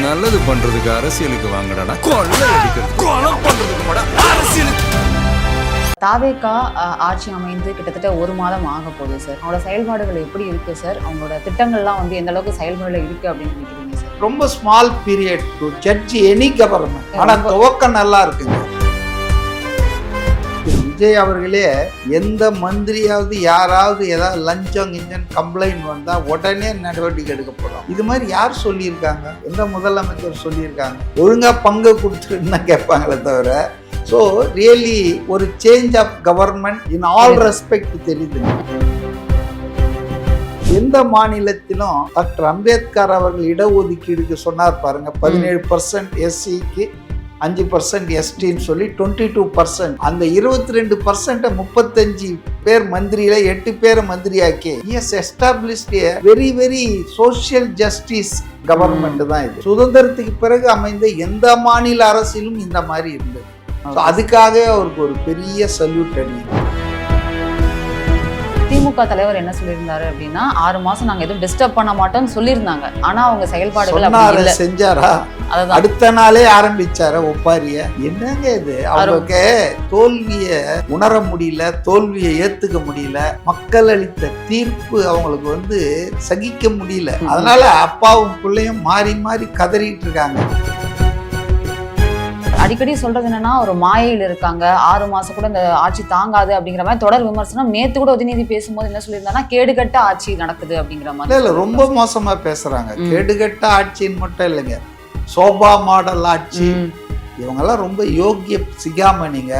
நல்லது பண்றதுக்கு அரசியலுக்கு வாங்கடா, கொள்ளை அடிக்கிறது கொலை பண்றதுக்கு அரசியலுக்கு. தாவேகா ஆட்சி அமைந்து கிட்டத்தட்ட 1 மாதம் ஆக போகுது சார். அவங்களோட செயல்பாடுகள் எப்படி இருக்கு சார்? அவங்களோட திட்டங்கள்லாம் வந்து எந்த அளவுக்கு செயல்முறையில் இருக்கு அப்படின்னு நினைக்கிறீங்க சார்? ரொம்ப small period to judge any government. ஆனா துவக்கம் நல்லா இருக்குங்க. விஜய் அவர்களே எந்த மந்திரியாவது யாராவது ஏதாவது லஞ்சம் கிஞ்சம் கம்ப்ளைண்ட் வந்தா உடனே நடவடிக்கை எடுக்கப்படும். இது மாதிரி யார் சொல்லியிருக்காங்க? எந்த முதலமைச்சர் சொல்லியிருக்காங்க? ஒழுங்கா பங்கு கொடுத்துருன்னு கேட்பாங்களே தவிர. ஸோ ரியலி ஒரு change of government in all respect தெரியுது. எந்த மாநிலத்திலும் டாக்டர் அம்பேத்கர் அவர்கள் இடஒதுக்கீடுக்கு சொன்னார் பாருங்க, 17% எஸ்சிக்கு 5% எஸ்டின்னு சொல்லி 22%. அந்த 22% 35 பேர் மந்திரியில 8 பேரை மந்திரியாக்கி established very very social justice government தான் இது. சுதந்திரத்துக்கு பிறகு அமைந்த எந்த மாநில அரசிலும் இந்த மாதிரி இருந்தது. அதுக்காக அவருக்கு ஒரு பெரிய சல்யூட் அடி. திமுக தலைவர் என்ன சொல்லியிருந்தாரு அப்படின்னா 6 மாசம் நாங்க எதுவும் டிஸ்டர்ப் பண்ண மாட்டோம்னு சொல்லியிருந்தாங்க. ஆனா அவங்க செயல்பாடுகள் செஞ்சாரா? அடுத்த நாளே ஆரம்பிச்சார ஒப்பாரிய. என்னங்க இது? அவருக்கு தோல்விய உணர முடியல, தோல்வியை ஏத்துக்க முடியல, மக்கள் அளித்த தீர்ப்பு அவங்களுக்கு வந்து சகிக்க முடியல. அதனால அப்பாவும் பிள்ளையும் மாறி மாறி கதறிட்டு இருக்காங்க. அடிக்கடி சொல்றது என்னன்னா ஒரு மாயையில் இருக்காங்க, 6 மாசம் கூட இந்த ஆட்சி தாங்காது அப்படிங்கிற மாதிரி தொடர் விமர்சனம். நேத்து கூட உதயநிதி பேசும்போது என்ன சொல்லியிருந்தாங்கன்னா கேடுகட்ட ஆட்சி நடக்குது அப்படிங்கிற மாதிரி. இல்ல ரொம்ப மோசமா பேசுறாங்க. கேடுகட்ட ஆட்சின்னு மட்டும் இல்லைங்க, சோபா மாடல் ஆட்சி. இவங்கெல்லாம் ரொம்ப யோக்கிய சிகாமணிங்க.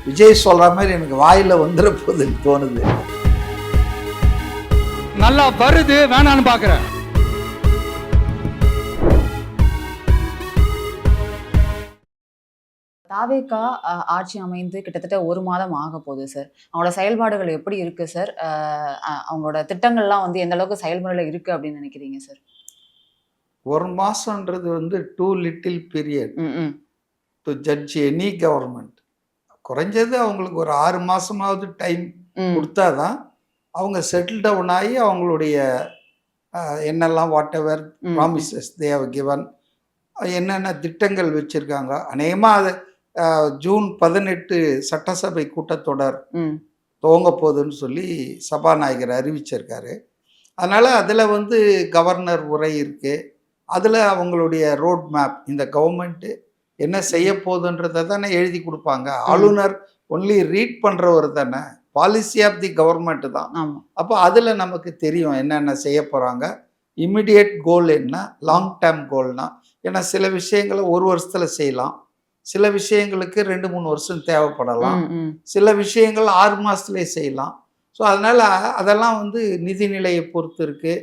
விஜய் சொல்ற மாதிரி எனக்கு வாயில வந்துட போகுதுன்னு தோணுது. நல்லா வருது வேணான்னு பாக்குறேன். தாவேகா ஆட்சி அமைந்து கிட்டத்தட்ட 1 மாதம் ஆக போகுது சார். அவங்களோட செயல்பாடுகள் எப்படி இருக்கு சார்? அவங்களோட திட்டங்கள்லாம் வந்து எந்த அளவுக்கு செயல்முறையில் இருக்கு அப்படின்னு நினைக்கிறீங்க சார்? 1 மாசம்ன்றது வந்து too little period to judge any government. குறைஞ்சது அவங்களுக்கு ஒரு 6 மாசமாவது டைம் கொடுத்தாதான் அவங்க செட்டில் டவுன் ஆகி அவங்களுடைய என்னெல்லாம் whatever promises they have given, என்னென்ன திட்டங்கள் வச்சிருக்காங்க. அநேகமாக அது ஜூன் 18 சட்டசபை கூட்டத்தொடர் துவங்க போகுதுன்னு சொல்லி சபாநாயகர் அறிவிச்சிருக்காரு. அதனால் அதில் வந்து கவர்னர் உரை இருக்குது. அதில் அவங்களுடைய ரோட் மேப், இந்த கவர்மெண்ட்டு என்ன செய்ய போகுதுன்றதை தானே எழுதி கொடுப்பாங்க. ஆளுநர் ஒன்லி ரீட் பண்ணுறவர் தானே, பாலிசி ஆஃப் தி கவர்மெண்ட்டு தான். அப்போ அதில் நமக்கு தெரியும் என்னென்ன செய்ய போகிறாங்க, இம்மிடியேட் கோல் என்ன, லாங் டேர்ம் கோல்னா. ஏன்னா சில விஷயங்களை 1 வருஷத்தில் செய்யலாம், சில விஷயங்களுக்கு 2-3 வருஷம் தேவைப்படலாம், சில விஷயங்கள் 6 மாதத்துலேயே செய்யலாம். ஸோ அதனால் அதெல்லாம் வந்து நிதிநிலையை பொறுத்து இருக்குது.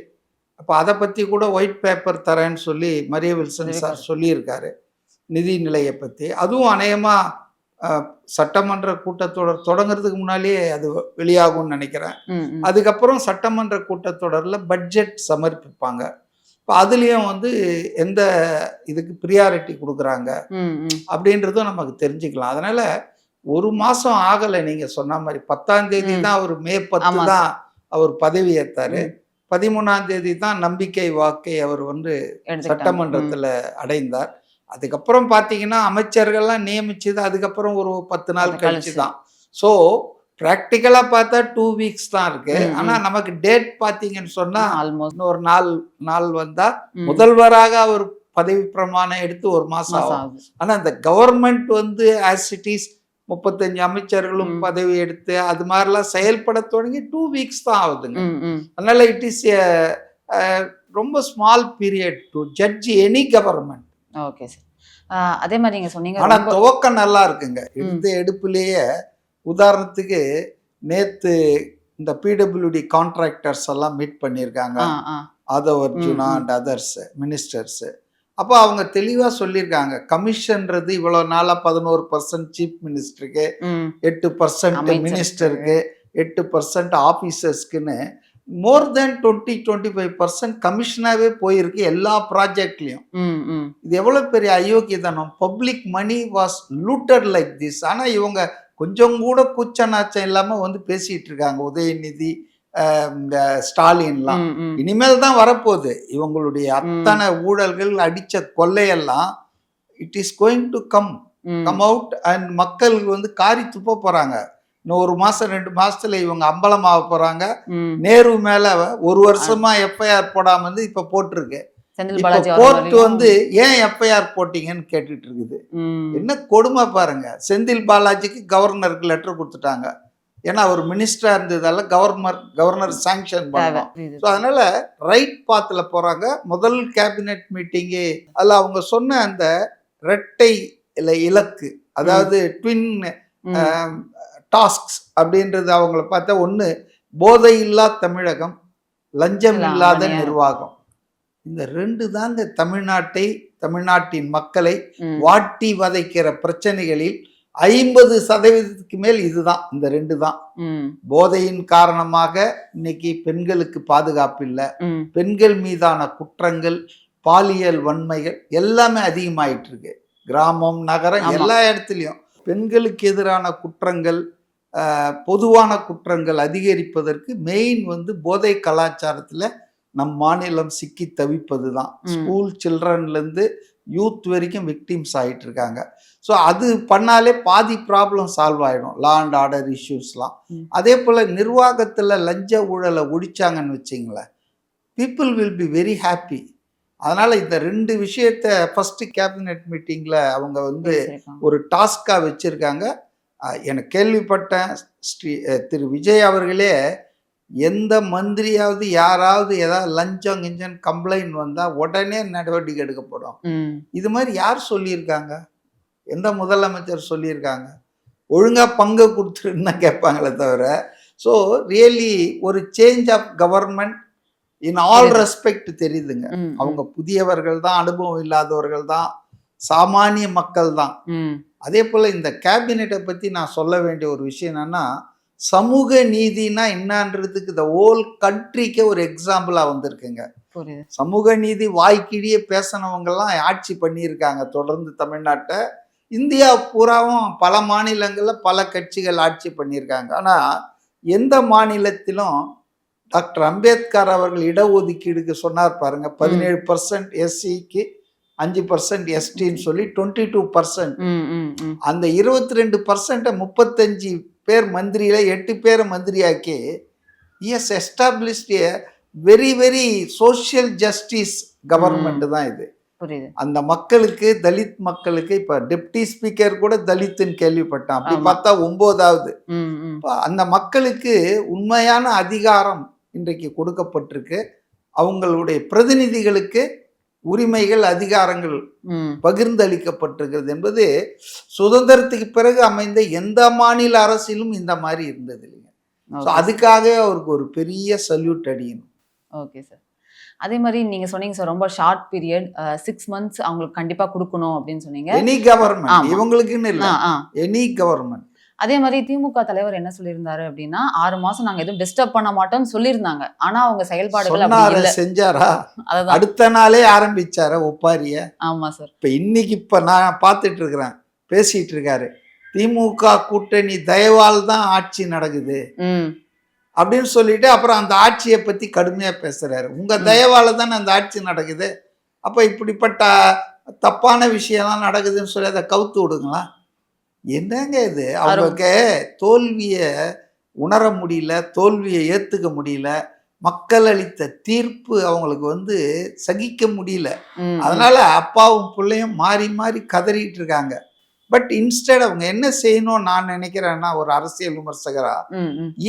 அப்போ அதை பற்றி கூட ஒயிட் பேப்பர் தரேன்னு சொல்லி மரிய வில்சன் சார் சொல்லியிருக்காரு நிதிநிலையை பற்றி. அதுவும் அநேகமாக சட்டமன்ற கூட்டத்தொடர் தொடங்கிறதுக்கு முன்னாலேயே அது வெளியாகும்னு நினைக்கிறேன். அதுக்கப்புறம் சட்டமன்ற கூட்டத்தொடரில் பட்ஜெட் சமர்ப்பிப்பாங்க. இப்போ அதுலேயும் வந்து எந்த இதுக்கு ப்ரியாரிட்டி கொடுக்குறாங்க அப்படின்றதும் நமக்கு தெரிஞ்சுக்கலாம். அதனால் 1 மாதம் ஆகலை. நீங்கள் சொன்ன மாதிரி 10ஆம் தேதி தான் அவர், மே 10 தான் அவர் பதவி ஏற்றார். 13ஆம் தேதி தான் நம்பிக்கை வாக்கை அவர் வந்து சட்டமன்றத்தில் அடைந்தார். அதுக்கப்புறம் பார்த்தீங்கன்னா அமைச்சர்கள்லாம் நியமிச்சது அதுக்கப்புறம் ஒரு 10 நாள் கழிச்சு தான். ஸோ ப்ராக்டிக்கலாக பார்த்தா 2 வீக்ஸ் தான் இருக்கு. ஆனால் நமக்கு டேட் பார்த்தீங்கன்னு சொன்னால் ஆல்மோஸ்ட் ஒரு 4 நாள் வந்தால் முதல்வராக அவர் பதவி பிரமாணம் எடுத்து 1 மாதம் ஆகும். ஆனால் இந்த கவர்மெண்ட் வந்து ஆஸ் இட் இஸ் 35 அமைச்சர்களும் பதவி எடுத்து அது மாதிரிலாம் செயல்பட தொடங்கி 2 வீக்ஸ் தான் ஆகுதுங்க. அதனால இட் இஸ் ரொம்ப small period to judge any government. Okay sir. அதே மாதிரி நீங்கள் சொன்னீங்க, ஆனால் துவக்கம் நல்லா இருக்குங்க. இந்த எடுப்புலேயே உதாரணத்துக்கு நேற்று இந்த பிடபிள்யூடி கான்ட்ராக்டர்ஸ் எல்லாம் மீட் பண்ணியிருக்காங்க, Aadhav Arjuna and others ministers. அப்போ அவங்க தெளிவாக சொல்லியிருக்காங்க, கமிஷன்றது இவ்வளோ நாளாக 11% சீஃப் மினிஸ்டருக்கு, 8% மினிஸ்டருக்கு, 8% ஆஃபீஸர்ஸ்க்குன்னு மோர் தேன் 20-25% கமிஷனாகவே போயிருக்கு எல்லா ப்ராஜெக்ட்லையும். இது எவ்வளோ பெரிய அயோக்கியதானம். Public money was looted like this. ஆனால் இவங்க கொஞ்சம் கூட கூச்ச நாச்சம் இல்லாமல் வந்து பேசிகிட்டு இருக்காங்க. உதயநிதி இந்த ஸ்டாலின்லாம். இனிமேல் தான் வரப்போகுது. இவங்களுடைய அத்தனை ஊழல்கள், அடிச்ச கொள்ளையெல்லாம் it is going to come out. And மக்கள் வந்து காரி துப்ப போறாங்க. இன்னும் 1 மாசம் 2 மாசத்துல இவங்க அம்பலமாக போறாங்க. நேரு மேல 1 வருஷமா எஃப்ஐஆர் போடாம வந்து இப்ப போட்டிருக்கு. கோர்ட் வந்து ஏன் எஃப்ஐஆர் போட்டீங்கன்னு கேட்டுட்டு இருக்குது. என்ன கொடுமை பாருங்க. செந்தில் பாலாஜிக்கு கவர்னருக்கு லெட்டர் கொடுத்துட்டாங்க. ஏன்னா அவர் மினிஸ்டரா இருந்ததால கவர்னர் சாங்ஷன் பண்ணணும். ஸோ அதனால ரைட் பாத்துல போறாங்க. முதல் கேபினெட் மீட்டிங்கு அதில் அவங்க சொன்ன அந்த இரட்டை இலக்கு, அதாவது ட்வின் டாஸ்க்ஸ் அப்படின்றது அவங்கள பார்த்தா, ஒன்று போதை இல்லா தமிழகம், லஞ்சம் இல்லாத நிர்வாகம். இந்த 2 தாங்க தமிழ்நாட்டின் மக்களை வாட்டி வதைக்கிற பிரச்சனைகளில் 50% மேல் இதுதான். இந்த 2 தான். போதையின் காரணமாக இன்னைக்கு பெண்களுக்கு பாதுகாப்பு இல்லை, பெண்கள் மீதான குற்றங்கள், பாலியல் வன்மைகள் எல்லாமே அதிகமாயிட்டு இருக்கு. கிராமம், நகரம் எல்லா இடத்துலையும் பெண்களுக்கு எதிரான குற்றங்கள், பொதுவான குற்றங்கள் அதிகரிப்பதற்கு மெயின் வந்து போதை கலாச்சாரத்தில் நம் மாநிலம் சிக்கி தவிப்பது தான். ஸ்கூல் சில்ட்ரன்லேருந்து யூத் வரைக்கும் விக்டிம்ஸ் ஆகிட்டு இருக்காங்க. ஸோ அது பண்ணாலே பாதி ப்ராப்ளம் சால்வ் ஆகிடும், லா அண்ட் ஆர்டர் இஷ்யூஸ்லாம். அதே போல் நிர்வாகத்தில் லஞ்ச ஊழலை ஒழிச்சாங்கன்னு வச்சிங்களேன், people will be very happy. அதனால் இந்த 2 விஷயத்தை ஃபஸ்ட்டு கேபினெட் மீட்டிங்கில் அவங்க வந்து ஒரு டாஸ்காக வச்சுருக்காங்க. எனக்கு கேள்விப்பட்டேன், திரு விஜய் அவர்களே எந்த மந்திரியாவது யாராவது ஏதாவது லஞ்சம் கிஞ்சம் கம்ப்ளைண்ட் வந்தால் உடனே நடவடிக்கை எடுக்கப்படும். இது மாதிரி யார் சொல்லியிருக்காங்க? எந்த முதலமைச்சர் சொல்லியிருக்காங்க? ஒழுங்காக பங்கு கொடுத்துருன்னு தான் கேட்பாங்களே தவிர. ஸோ ரியலி ஒரு change of government in all respect தெரியுதுங்க. அவங்க புதியவர்கள் தான், அனுபவம் இல்லாதவர்கள் தான், சாமானிய மக்கள் தான். அதே போல் இந்த கேபினெட்டை பற்றி நான் சொல்ல வேண்டிய ஒரு விஷயம் என்னன்னா, சமூக நீதினா என்னன்றதுக்கு இந்த ஹோல் கண்ட்ரிக்கே ஒரு எக்ஸாம்பிளாக வந்திருக்குங்க. சமூக நீதி வாய்க்கிழியே பேசினவங்கெல்லாம் ஆட்சி பண்ணியிருக்காங்க தொடர்ந்து தமிழ்நாட்டை. இந்தியா பூராவும் பல மாநிலங்களில் பல கட்சிகள் ஆட்சி பண்ணியிருக்காங்க. ஆனால் எந்த மாநிலத்திலும் டாக்டர் அம்பேத்கர் அவர்கள் இடஒதுக்கீடுக்கு சொன்னார் பாருங்க, 17% எஸ்சிக்கு, 5% எஸ்டின்னு சொல்லி 22%. அந்த 22% 35 பேர் மந்திரியில 8 பேரை மந்திரியாக்கி எஸ் established a very very social justice government தான் இது. அந்த மக்களுக்கு, தலித் மக்களுக்கு, இப்ப டெப்டி ஸ்பீக்கர் கூட தலித்துன்னு கேள்விப்பட்டான். அப்படி பார்த்தா 9வது. அந்த மக்களுக்கு உண்மையான அதிகாரம் இன்றைக்கு கொடுக்கப்பட்டிருக்கு. அவங்களுடைய பிரதிநிதிகளுக்கு உரிமைகள், அதிகாரங்கள் பகிர்ந்து அளிக்கப்பட்டிருக்கிறது என்பது சுதந்திரத்துக்கு பிறகு அமைந்த எந்த மாநில அரசிலும் இந்த மாதிரி இருந்தது இல்லைங்க. ஸோ அதுக்காக அவருக்கு ஒரு பெரிய சல்யூட் அடிக்கணும். Okay sir. அதே மாதிரி நீங்க சொன்னீங்க சார், ரொம்ப ஷார்ட் பீரியட் 6 months அவங்களுக்கு கண்டிப்பா கொடுக்கணும் அப்படின்னு சொன்னீங்க. எனி கவர்மெண்ட், இவங்களுக்குன்னு இல்லை, எனி கவர்மெண்ட். அதே மாதிரி திமுக தலைவர் என்ன சொல்லியிருந்தாரு அப்படின்னா, 6 மாசம் நாங்க எதுவும் டிஸ்டர்ப் பண்ண மாட்டோம்னு சொல்லியிருந்தாங்க. ஆனா அவங்க செயல்பாடுகள் செஞ்சாரா? அடுத்த நாளே ஆரம்பிச்சாரா ஒப்பாரிய? ஆமா சார். இப்ப நான் பார்த்துட்டு இருக்கிறேன், பேசிட்டு இருக்காரு, திமுக கூட்டணி தயவால் தான் ஆட்சி நடக்குது அப்படின்னு சொல்லிட்டு அப்புறம் அந்த ஆட்சியை பத்தி கடுமையா பேசுறாரு. உங்க தயவால தானே அந்த ஆட்சி நடக்குது, அப்ப இப்படிப்பட்ட தப்பான விஷயம்லாம் நடக்குதுன்னு சொல்லி அதை கவுத்து விடுங்களா? என்னங்க இது? அவங்களுக்கு தோல்வியை உணர முடியல, தோல்வியை ஏத்துக்க முடியல, மக்கள் அளித்த தீர்ப்பு அவங்களுக்கு வந்து சகிக்க முடியல. அதனால அப்பாவும் பிள்ளையும் மாறி மாறி கதறிட்டு இருக்காங்க. பட் இன்ஸ்டெட் அவங்க என்ன செய்யணும் நான் நினைக்கிறேன்னா, ஒரு அரசியல் விமர்சகரா,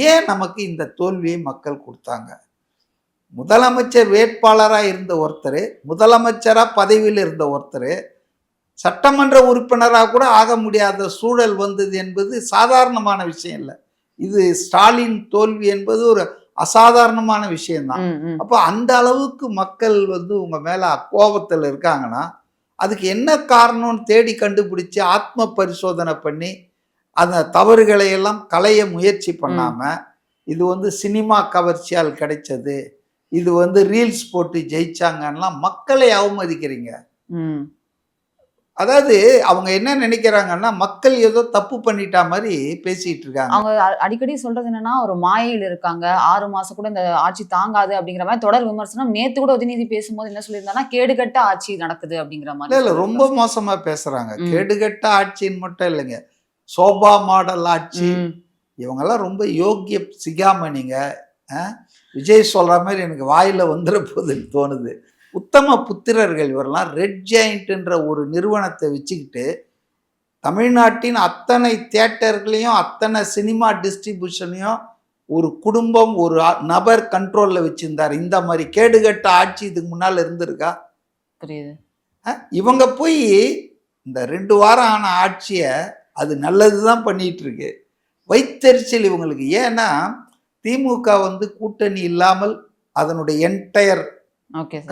ஏன் நமக்கு இந்த தோல்வியை மக்கள் கொடுத்தாங்க? முதலமைச்சர் வேட்பாளராக இருந்த ஒருத்தர், முதலமைச்சரா பதவியில் இருந்த ஒருத்தர் சட்டமன்ற உறுப்பினராக கூட ஆக முடியாத சூழல் வந்தது என்பது சாதாரணமான விஷயம் இல்லை. இது ஸ்டாலின் தோல்வி என்பது ஒரு அசாதாரணமான விஷயம்தான். அப்போ அந்த அளவுக்கு மக்கள் வந்து உங்க மேல கோபத்தில் இருக்காங்கன்னா, அதுக்கு என்ன காரணம்னு தேடி கண்டுபிடிச்சு ஆத்ம பரிசோதனை பண்ணி அந்த தவறுகளை எல்லாம் களைய முயற்சி பண்ணாம, இது வந்து சினிமா கவர்ச்சியால் கிடைச்சது, இது வந்து ரீல்ஸ் போட்டு ஜெயிச்சாங்கன்னா மக்களை அவமதிக்கிறீங்க. அதாவது அவங்க என்ன நினைக்கிறாங்கன்னா மக்கள் ஏதோ தப்பு பண்ணிட்டா மாதிரி பேசிட்டு இருக்காங்க. அவங்க அடிக்கடி சொல்றது என்னன்னா ஒரு மாயையில் இருக்காங்க, 6 மாசம் கூட இந்த ஆட்சி தாங்காது அப்படிங்கிற மாதிரி தொடர் விமர்சனம். நேத்து கூட உதயநிதி பேசும்போது என்ன சொல்லியிருந்தாங்கன்னா கேடுகட்ட ஆட்சி நடக்குது அப்படிங்கிற மாதிரி. இல்ல ரொம்ப மோசமா பேசுறாங்க. கேடுகட்ட ஆட்சின்னு மட்டும் இல்லைங்க, சோபா மாடல் ஆட்சி. இவங்கெல்லாம் ரொம்ப யோக்கிய சிகாமணிங்க. விஜய் சொல்ற மாதிரி எனக்கு வாயில வந்துட போகுதுன்னு தோணுது. உத்தம புத்திரர்கள் இவரெல்லாம். ரெட் ஜெயண்ட்ன்ற ஒரு நிறுவனத்தை வச்சுக்கிட்டு தமிழ்நாட்டின் அத்தனை தியேட்டர்களையும் அத்தனை சினிமா டிஸ்ட்ரிபியூஷனையும் ஒரு குடும்பம் ஒரு நபர் கண்ட்ரோல்ல வச்சிருந்தார். இந்த மாதிரி கேடுகட்ட ஆட்சி இதுக்கு முன்னால் இருந்திருக்கா? புரியுது. இவங்க போய் இந்த 2 வாரம் ஆன ஆட்சியை அது நல்லதுதான் பண்ணிட்டு இருக்கு. வைத்தறிச்சல் இவங்களுக்கு. ஏன்னா திமுக வந்து கூட்டணி இல்லாமல் அதனுடைய என்டையர்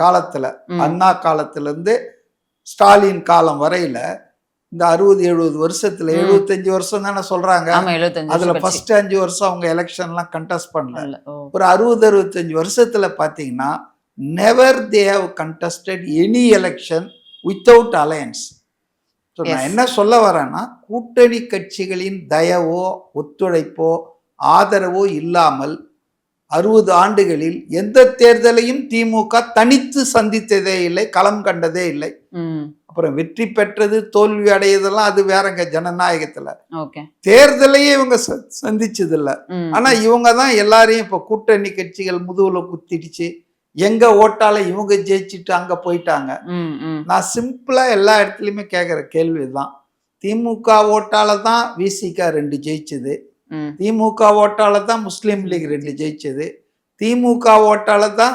காலத்துல, அண்ணா காலத்துல இருந்து ஸ்டாலின் காலம் வரையில இந்த 60-70 வருஷத்துல 75 வருஷம் தானே சொல்றாங்க. அதுல ஃபர்ஸ்ட் 5 வருஷம் அவங்க எலெக்ஷன்லாம் கண்டெஸ்ட் பண்ணல. ஒரு 60-65 வருஷத்துல பாத்தீங்கன்னா never they have contested any election without alliance. நான் என்ன சொல்ல வரேன்னா கூட்டணி கட்சிகளின் தயவோ ஒத்துழைப்போ ஆதரவோ இல்லாமல் 60 ஆண்டுகளில் எந்த தேர்தலையும் திமுக தனித்து சந்தித்ததே இல்லை, களம் கண்டதே இல்லை. அப்புறம் வெற்றி பெற்றது தோல்வி அடையதெல்லாம் அது வேறங்க ஜனநாயகத்துல. தேர்தலையே இவங்க சந்திச்சது இல்லை. ஆனா இவங்க தான் எல்லாரையும் இப்ப கூட்டணி கட்சிகள் முதுகுல குத்திடுச்சு, எங்க ஓட்டால இவங்க ஜெயிச்சுட்டு அங்க போயிட்டாங்க. நான் சிம்பிளா எல்லா இடத்துலயுமே கேட்கிற கேள்விதான், திமுக ஓட்டால தான் விசிக 2 ஜெயிச்சது, திமுக ஓட்டால தான் முஸ்லீம் லீக் 2 ஜெயிச்சது, திமுக ஓட்டால தான்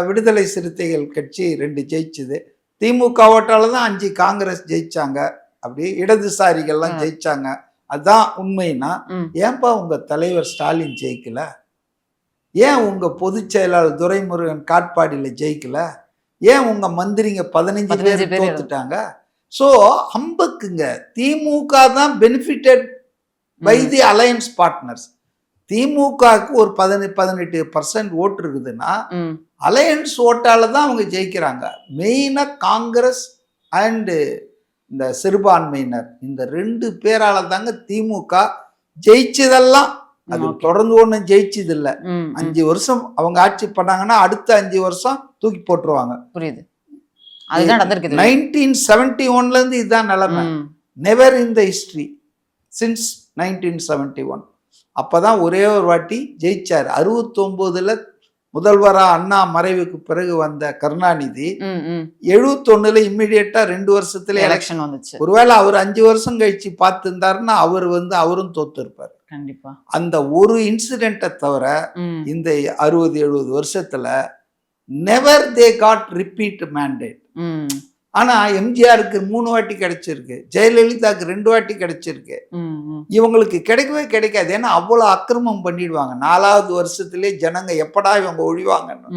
விடுதலை சிறுத்தைகள் கட்சி 2 ஜெயிச்சது, திமுக ஓட்டால தான் 5 காங்கிரஸ் ஜெயிச்சாங்க, அப்படி இடதுசாரிகள்லாம் ஜெயிச்சாங்க. அதுதான் உண்மைன்னா ஏன்பா உங்க தலைவர் ஸ்டாலின் ஜெயிக்கல? ஏன் உங்க பொதுச் செயலாளர் துரைமுருகன் காட்பாடியில ஜெயிக்கல? ஏன் உங்க மந்திரிங்க 15 பேர் தோத்துட்டாங்க? சோ அம்பக்குங்க திமுக தான் benefited by the alliance partners. திமுகவுக்கு ஒரு 18% ஓட்டு இருக்குதுன்னா அலையன்ஸ் ஓட்டால தான் அவங்க ஜெயிக்கிறாங்க. மெயினா காங்கிரஸ் அண்ட் இந்த சிறுபான்மையினர், இந்த 2 பேரால தாங்க திமுக ஜெயிச்சதெல்லாம். அது தொடர்ந்து ஒன்றும் ஜெயிச்சது இல்லை. 5 வருஷம் அவங்க ஆட்சி பண்ணாங்கன்னா அடுத்த 5 வருஷம் தூக்கி போட்டுருவாங்க. புரியுது. 1971ல இருந்து இதுதான் நிலைமை. Never in the history since 1971. அப்பதான் ஒரே ஒரு வாட்டி ஜெயிச்சார். 69ல முதல்வரா அண்ணா மறைவுக்கு பிறகு வந்த கருணாநிதி 71ல இம்மிடியட்டா 2 வருஷத்துல எலெக்ஷன் வந்துச்சு. ஒருவேளை அவர் 5 வருஷம் கழிச்சு பார்த்திருந்தாருன்னா அவரும் தோத்து இருப்பார் கண்டிப்பா. அந்த ஒரு இன்சிடென்ட்டை தவிர இந்த 60-70 வருஷத்துல never they got repeat mandate. ஆனா எம்ஜிஆருக்கு 3 வாட்டி கிடைச்சிருக்கு, ஜெயலலிதாவுக்கு 2 வாட்டி கிடைச்சிருக்கு. இவங்களுக்கு கிடைக்கவே கிடைக்காது. ஏன்னா அவ்வளவு அக்கிரமம் பண்ணிடுவாங்க. 4வது வருஷத்திலே ஜனங்க எப்படா இவங்க ஒழிவாங்கன்னு.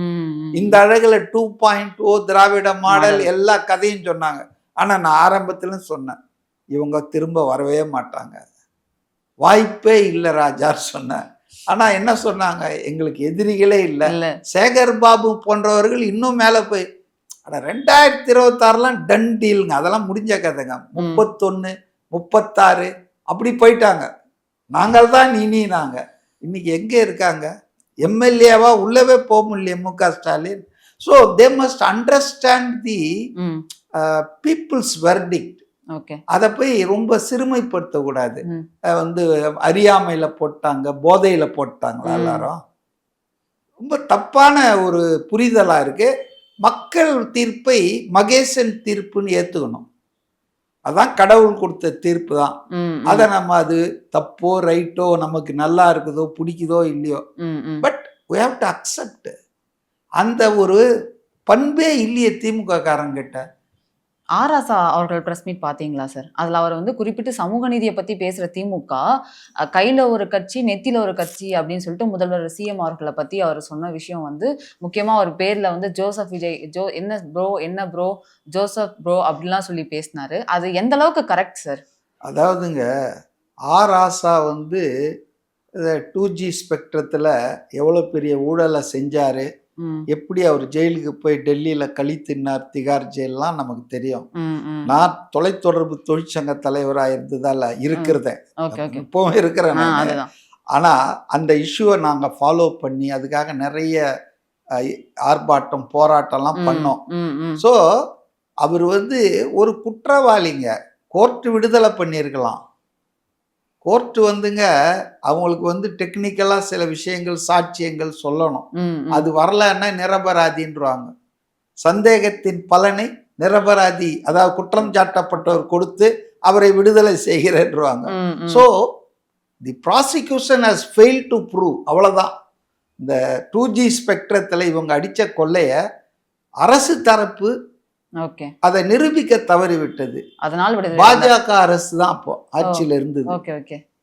இந்த அழகுல 2.0 திராவிட மாடல் எல்லா கதையும் சொன்னாங்க. ஆனா நான் ஆரம்பத்துல சொன்னேன் இவங்க திரும்ப வரவே மாட்டாங்க, வாய்ப்பே இல்லை ராஜான்னு சொன்னேன். ஆனா என்ன சொன்னாங்க, எங்களுக்கு எதிரிகளே இல்லை. சேகர் பாபு போன்றவர்கள் இன்னும் மேல போய் 2026 டன் டீலுங்க, அதெல்லாம் முடிஞ்ச கதைங்க. 31, 36 அப்படி போயிட்டாங்க. நாங்கள் தான் நாங்க இன்னைக்கு எங்க இருக்காங்க? எம்எல்ஏவா உள்ளவே போக முடியல MK Stalin. So they must understand the people's verdict. அதை போய் ரொம்ப சிறுமைப்படுத்த கூடாது. வந்து அறியாமையில போட்டாங்க, போதையில போட்டாங்களா எல்லாரும், ரொம்ப தப்பான ஒரு புரிதலா இருக்கு. மக்கள் தீர்ப்பை மகேசன் தீர்ப்புன்னு ஏத்துக்கணும். அதான் கடவுள் கொடுத்த தீர்ப்பு தான். அதை நம்ம அது தப்போ ரைட்டோ நமக்கு நல்லா இருக்குதோ பிடிக்குதோ இல்லையோ, but we have to accept. அந்த ஒரு பண்பே இல்லையே திமுக காரங்கிட்ட. ஆராசா அவர்கள் பிரஸ் மீட் பார்த்தீங்களா சார்? அதில் அவர் வந்து குறிப்பிட்டு சமூக நீதியை பற்றி பேசுகிற திமுக கையில் ஒரு கட்சி நெத்தியில் ஒரு கட்சி அப்படின்னு சொல்லிட்டு முதல்வர் சிஎம் அவர்களை பற்றி அவர் சொன்ன விஷயம் வந்து முக்கியமாக அவர் பேரில் வந்து ஜோசப் விஜய் என்ன ப்ரோ ஜோசப் ப்ரோ அப்படின்லாம் சொல்லி பேசினாரு. அது எந்த அளவுக்கு கரெக்ட் சார்? அதாவதுங்க ஆராசா வந்து 2G ஸ்பெக்ட்ரத்தில் எவ்வளோ பெரிய ஊழலை செஞ்சார், எப்படி அவர் ஜெயிலுக்கு போய் டெல்லியில கழித்தினார், திகார் ஜெயிலெலாம் நமக்கு தெரியும். நான் தொலைத்தொடர்பு தொழிற்சங்க தலைவராக இருந்ததால இருக்கிறத இப்பவும் இருக்கிறேன். ஆனா அந்த இஷ்யூவை நாங்க ஃபாலோ பண்ணி அதுக்காக நிறைய ஆர்ப்பாட்டம் போராட்டம்லாம் பண்ணோம். ஸோ அவர் வந்து ஒரு குற்றவாளிங்க, கோர்ட்டு விடுதலை பண்ணியிருக்கலாம். கோர்ட்டு வந்துங்க அவங்களுக்கு வந்து டெக்னிக்கலாக சில விஷயங்கள் சாட்சியங்கள் சொல்லணும். அது வரலன்னா நிரபராதின்றாங்க. சந்தேகத்தின் பலனை நிரபராதி, அதாவது குற்றம் சாட்டப்பட்டவர் கொடுத்து அவரை விடுதலை செய்கிறேன்றாங்க. So the prosecution has fail to prove. அவ்வளோதான். இந்த 2G ஸ்பெக்ட்ரத்தில் இவங்க அடித்த கொள்ளைய அரசு தரப்பு அதை நிரூபிக்க தவறிவிட்டது. அதனால பாஜக அரசு தான் அப்போ ஆட்சியில் இருந்தது.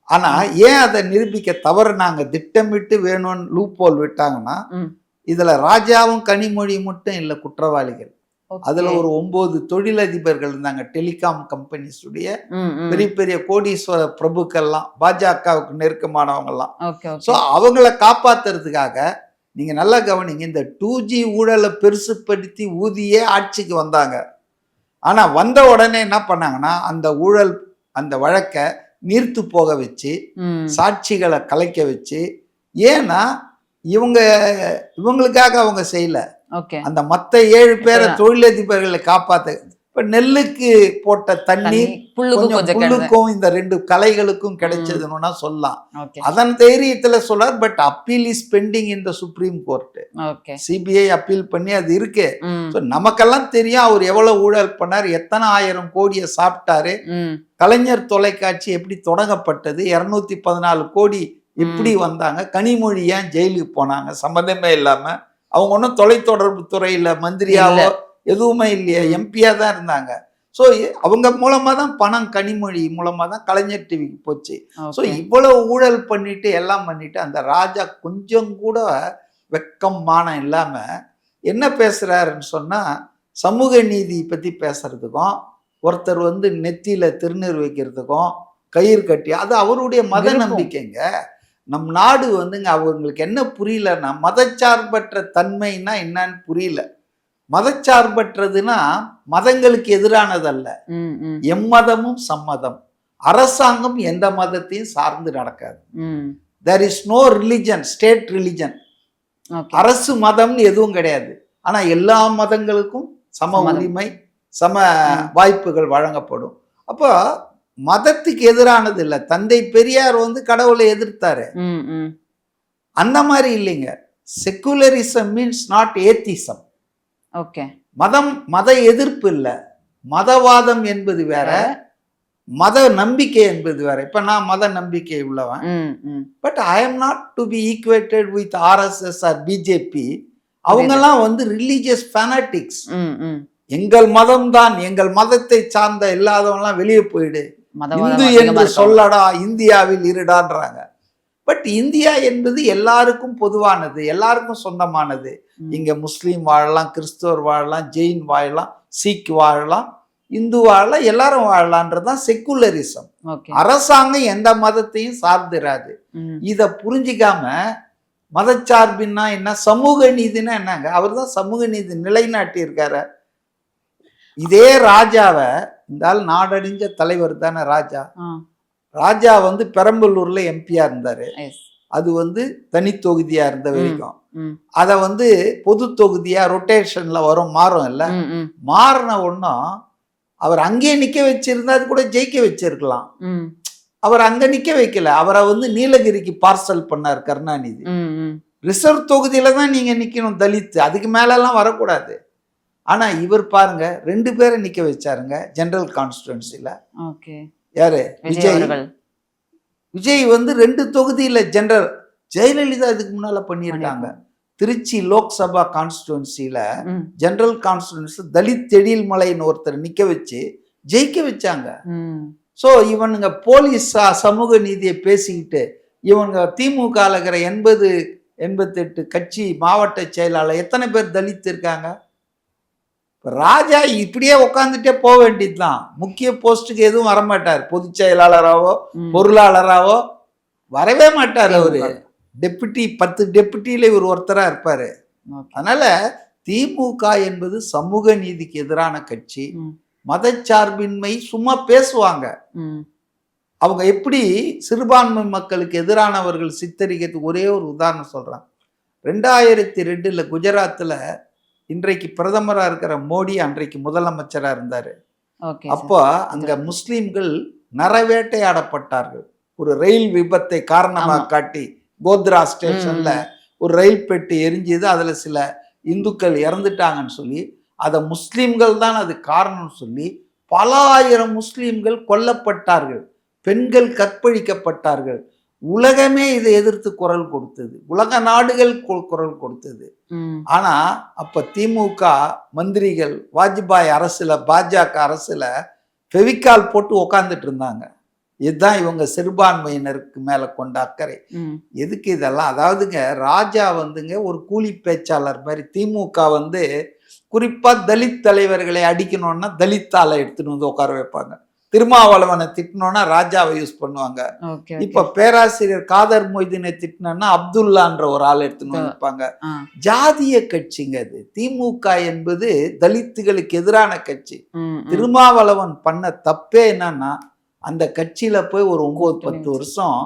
ஆனா ஏன் அதை நிரூபிக்க தவறுனாங்க, திட்டமிட்டு வேணும்னு லூப்போல் விட்டாங்கன்னா, இதுல ராஜாவும் கனிமொழி மட்டும் இல்லை குற்றவாளிகள். அதுல ஒரு 9 தொழிலதிபர்கள் இருந்தாங்க, டெலிகாம் கம்பெனிஸ் உடைய பெரிய பெரிய கோடீஸ்வர பிரபுக்கள்லாம், பாஜகவுக்கு நெருக்கமானவங்கலாம். ஸோ அவங்கள காப்பாத்துறதுக்காக நீங்க நல்லா கவனிங்க, இந்த 2G ஊழலை பெருசுப்படுத்தி ஊதியே ஆட்சிக்கு வந்தாங்க. ஆனா வந்த உடனே என்ன பண்ணாங்கன்னா, அந்த ஊழல் அந்த வழக்கை நீர்த்து போக வச்சு சாட்சிகளை கலைக்க வச்சு, ஏன்னா இவங்களுக்காக அவங்க செய்யல, அந்த மற்ற 7 பேரை தொழிலதிபர்களை காப்பாத்த. இப்ப நெல்லுக்கு போட்ட தண்ணீர் புல்லுக்கும் இந்த 2 கலைகளுக்கும் கிடைச்சதுன்னா சொல்லலாம். அதன் தைரியத்துல சொல்றார். But appeal is bending in the supreme court. CBI appeal பண்ணி அது இருக்கு. நமக்கெல்லாம் தெரியும் அவர் எவ்வளவு ஊழல் பண்ணார், எத்தனை 1000 கோடியை சாப்பிட்டாரு, கலைஞர் தொலைக்காட்சி எப்படி தொடங்கப்பட்டது, 214 கோடி எப்படி வந்தாங்க, கனிமொழி ஏன் ஜெயிலுக்கு போனாங்க சம்பந்தமே இல்லாம. அவங்க ஒன்றும் தொலைத்தொடர்பு துறையில மந்திரியாவோ எதுவுமே இல்லையா, எம்பியா தான் இருந்தாங்க. ஸோ அவங்க மூலமா தான் பணம், கனிமொழி மூலமா தான் கலைஞர் டிவிக்கு போச்சு. ஸோ இவ்வளவு ஊழல் பண்ணிட்டு எல்லாம் பண்ணிட்டு அந்த ராஜா கொஞ்சம் கூட வெக்கம் மானம் இல்லாம என்ன பேசுறாருன்னு சொன்னா, சமூக நீதி பத்தி பேசுறதுக்கும், ஒருத்தர் வந்து நெத்தியில திருநீர் வைக்கிறதுக்கும், கயிறு கட்டி, அது அவருடைய மத நம்பிக்கைங்க. நம் நாடு வந்துங்க அவங்களுக்கு என்ன புரியலன்னா, மதச்சார்பற்ற தன்மைன்னா என்னன்னு புரியல. மதச்சார்பற்றதுன்னா மதங்களுக்கு எதிரானதல்ல, எம்மதமும் சம்மதம். அரசாங்கம் எந்த மதத்தையும் சார்ந்து நடக்காது. there is no religion, state religion. அரசு மதம்னு எதுவும் கிடையாது. ஆனா எல்லா மதங்களுக்கும் சம உரிமை, சம வாய்ப்புகள் வழங்கப்படும். அப்போ மதத்துக்கு எதிரானது இல்லை. தந்தை பெரியார் வந்து கடவுளை எதிர்த்தாரு, அந்த மாதிரி இல்லைங்க. Secularism means not atheism. மத எதிர்ப்பு இல்லை, மதவாதம் என்பது வேற, மத நம்பிக்கை என்பது வேற. இப்ப நான் மத நம்பிக்கை உள்ளவன், but I am not to be equated with RSS or BJP. அவங்கெல்லாம் வந்து ரிலீஜியஸ் ஃபேனட்டிக்ஸ். எங்கள் மதம் தான், எங்கள் மதத்தை சார்ந்த இல்லாதவங்கலாம் வெளியே போயிடு, இந்து என்று சொல்லடா, இந்தியாவில் இருடான்றாங்க. பட் இந்தியா என்பது எல்லாருக்கும் பொதுவானது, எல்லாருக்கும் சொந்தமானது. இங்க முஸ்லீம் வாழலாம், கிறிஸ்துவர் வாழலாம், ஜெயின் வாழலாம், சீக் வாழலாம், இந்து வாழலாம், எல்லாரும் வாழலான்றதுதான் செக்குலரிசம். அரசாங்கம் எந்த மதத்தையும் சார்ந்திராது. இத புரிஞ்சிக்காம மதச்சார்பின்னா என்ன, சமூக நீதினா என்னங்க, அவர் தான் சமூக நீதி நிலைநாட்டி இருக்காரு. இதே ராஜாவை, இந்த ஆள் நாடறிஞ்ச தலைவர் தானே ராஜா. ராஜா வந்து பெரம்பலூர்ல எம்பியா இருந்தாரு. அது வந்து தனி தொகுதியா இருந்த வரைக்கும் அத வந்து பொது தொகுதியா ரொட்டேஷன்ல வரும், மாறும் இல்ல. மாறின ஒன்னும் அவர் அங்கே நிக்க வச்சிருந்தா அது கூட ஜெயிக்க வச்சிருக்கலாம். அவர் அங்க நிக்க வைக்கல, அவரை வந்து நீலகிரிக்கு பார்சல் பண்ணார் கருணாநிதி. ரிசர்வ் தொகுதியில தான் நீங்க நிக்கணும், தலித், அதுக்கு மேல எல்லாம் வரக்கூடாது. ஆனா இவர் பாருங்க 2 பேரை நிக்க வச்சாருங்க ஜெனரல் கான்ஸ்டிடுவன்சில. யாரு, விஜய் வந்து 2 தொகுதியில ஜெனரல். ஜெயலலிதா இதுக்கு முன்னால பண்ணியிருக்காங்க. திருச்சி லோக்சபா கான்ஸ்டிடுவன்சில ஜெனரல் கான்ஸ்டிடுவன்சி தலித் எழில்மலைன்னு ஒருத்தர் நிக்க வச்சு ஜெயிக்க வச்சாங்க. ஸோ இவனுங்க போலீஸ் சமூக நீதியை பேசிக்கிட்டு இவங்க திமுக இருக்கிற 80-88 கட்சி மாவட்ட செயலாளர் எத்தனை பேர் தலித் இருக்காங்க? ராஜா இப்படியே உட்காந்துட்டே போக வேண்டியதுதான். முக்கிய போஸ்டுக்கு எதுவும் வரமாட்டார், பொதுச் செயலாளராவோ பொருளாளராவோ வரவே மாட்டார். அவரு டெப்யூட்டி, 10 டெப்யூட்டியில இவர் ஒருத்தரா இருப்பாரு. ஓகே. அதனால திமுக என்பது சமூக நீதிக்கு எதிரான கட்சி. ம். மதச்சார்பின்மை சும்மா பேசுவாங்க. ம். அவங்க எப்படி சிறுபான்மை மக்களுக்கு எதிரானவர்கள் சித்தரிக்கிறதுக்கு ஒரே ஒரு உதாரணம் சொல்றாங்க. 2002 குஜராத்தில் இன்றைக்கு பிரதமரா இருக்கிற மோடி அன்றைக்கு முதலமைச்சரா இருந்தாரு. ஓகே அப்போ அங்க முஸ்லிம்கள் நரவேட்டையாடப்பட்டார்கள். ஒரு ரயில் விபத்தை காரணமாக ஆமா. காட்டி கோத்ரா ஸ்டேஷன்ல ஒரு ரயில் பெட்டி எரிஞ்சது, அதுல சில இந்துக்கள் இறந்துட்டாங்கன்னு சொல்லி அதை முஸ்லிம்கள் தான் அது காரணம் சொல்லி பல ஆயிரம் முஸ்லிம்கள் கொல்லப்பட்டார்கள், பெண்கள் கற்பழிக்கப்பட்டார்கள். உலகமே இதை எதிர்த்து குரல் கொடுத்தது, உலக நாடுகள் குரல் கொடுத்தது. ஆனா அப்ப திமுக மந்திரிகள் வாஜ்பாய் அரசுல, பாஜக அரசுல ஃபெவிகால் போட்டு உக்காந்துட்டு இருந்தாங்க. இதுதான் இவங்க சிறுபான்மையினருக்கு மேல கொண்ட அக்கறை. எதுக்கு இதெல்லாம்? அதாவதுங்க, ராஜா வந்துங்க ஒரு கூலி பேச்சாளர் மாதிரி. திமுக குறிப்பா தலித் தலைவர்களை அடிக்கணும்னா தலித்தால எடுத்துன்னு வந்து உட்கார வைப்பாங்க. திருமாவளவனை திட்டணும்னா ராஜாவை யூஸ் பண்ணுவாங்க. இப்ப பேராசிரியர் காதர் மொய்தீனை திட்டினா அப்துல்லான்ற ஒரு ஆள் எடுத்துன்னு வைப்பாங்க. ஜாதிய கட்சிங்க அது. திமுக என்பது தலித்துகளுக்கு எதிரான கட்சி. திருமாவளவன் பண்ண தப்பே என்னன்னா, அந்த கட்சியில போய் ஒரு 9-10 வருஷம்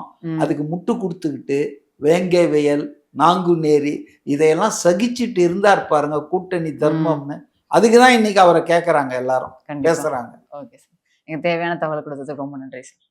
அதுக்கு முட்டு கொடுத்துக்கிட்டு வேங்கை வயல், நாங்குநேரி இதையெல்லாம் சகிச்சுட்டு இருந்தார் பாருங்க, கூட்டணி தர்மம்னு. அதுக்குதான் இன்னைக்கு அவரை கேட்கறாங்க, எல்லாரும் பேசுறாங்க. Okay sir. எனக்கு தேவையான தகவல் கொடுத்ததுக்கு ரொம்ப நன்றி சார்.